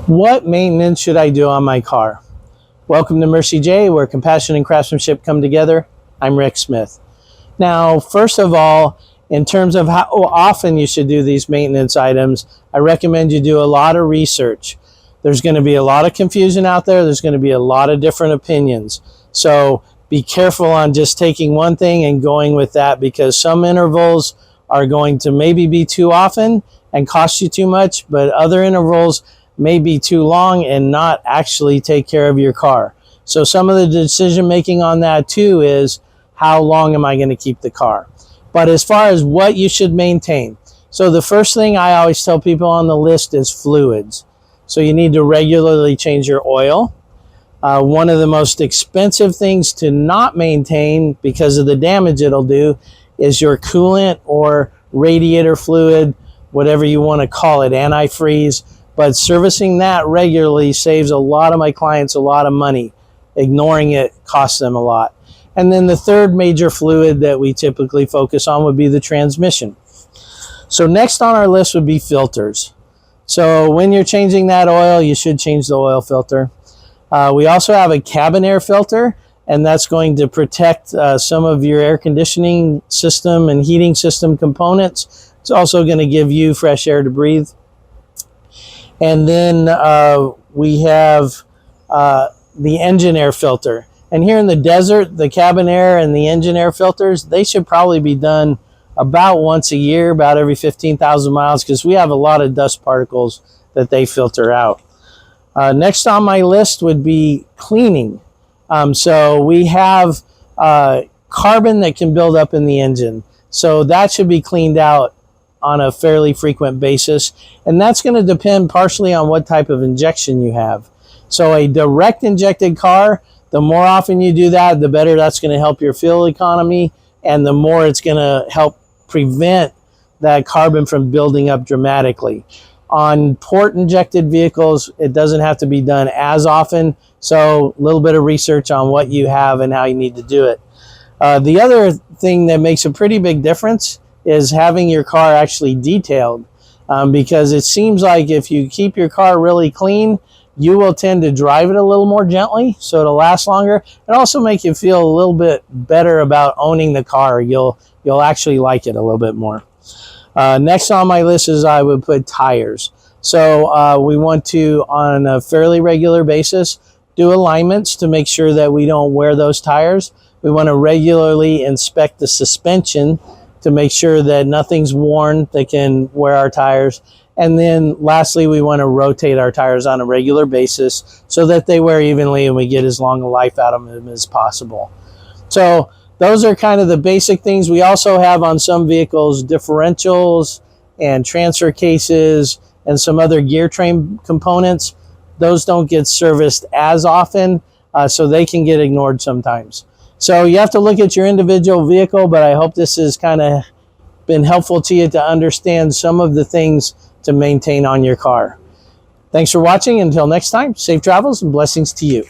What maintenance should I do on my car? Welcome to Mercie J, where compassion and craftsmanship come together. I'm Rick Smith. Now, first of all, in terms of how often you should do these maintenance items, I recommend you do a lot of research. There's going to be a lot of confusion out there. There's going to be a lot of different opinions. So be careful on just taking one thing and going with that, because some intervals are going to maybe be too often and cost you too much, but other intervals may be too long and not actually take care of your car. So some of the decision making on that too is, how long am I going to keep the car? But as far as what you should maintain, so the first thing I always tell people on the list is fluids. So you need to regularly change your oil. One of the most expensive things to not maintain because of the damage it'll do is your coolant or radiator fluid, whatever you want to call it, antifreeze. But servicing that regularly saves a lot of my clients a lot of money. Ignoring it costs them a lot. And then the third major fluid that we typically focus on would be the transmission. So next on our list would be filters. So when you're changing that oil, you should change the oil filter. We also have a cabin air filter, and that's going to protect some of your air conditioning system and heating system components. It's also going to give you fresh air to breathe. And then we have the engine air filter. And here in the desert, the cabin air and the engine air filters, they should probably be done about once a year, about every 15,000 miles, because we have a lot of dust particles that they filter out. Next on my list would be cleaning. So we have carbon that can build up in the engine. So that should be cleaned out on a fairly frequent basis, and that's going to depend partially on what type of injection you have. So a direct injected car, the more often you do that, the better that's going to help your fuel economy, and the more it's going to help prevent that carbon from building up dramatically. On port injected vehicles, it doesn't have to be done as often, so a little bit of research on what you have and how you need to do it. The other thing that makes a pretty big difference is having your car actually detailed, because it seems like if you keep your car really clean, you will tend to drive it a little more gently, so it'll last longer, and also make you feel a little bit better about owning the car. You'll actually like it a little bit more. Next on my list is I would put tires. So we want to, on a fairly regular basis, do alignments to make sure that we don't wear those tires. We want to regularly inspect the suspension to make sure that nothing's worn that can wear our tires. And then lastly, we want to rotate our tires on a regular basis so that they wear evenly and we get as long a life out of them as possible. So those are kind of the basic things. We also have on some vehicles differentials and transfer cases and some other gear train components. Those don't get serviced as often, so they can get ignored sometimes. So you have to look at your individual vehicle, but I hope this has kind of been helpful to you to understand some of the things to maintain on your car. Thanks for watching. Until next time, safe travels and blessings to you.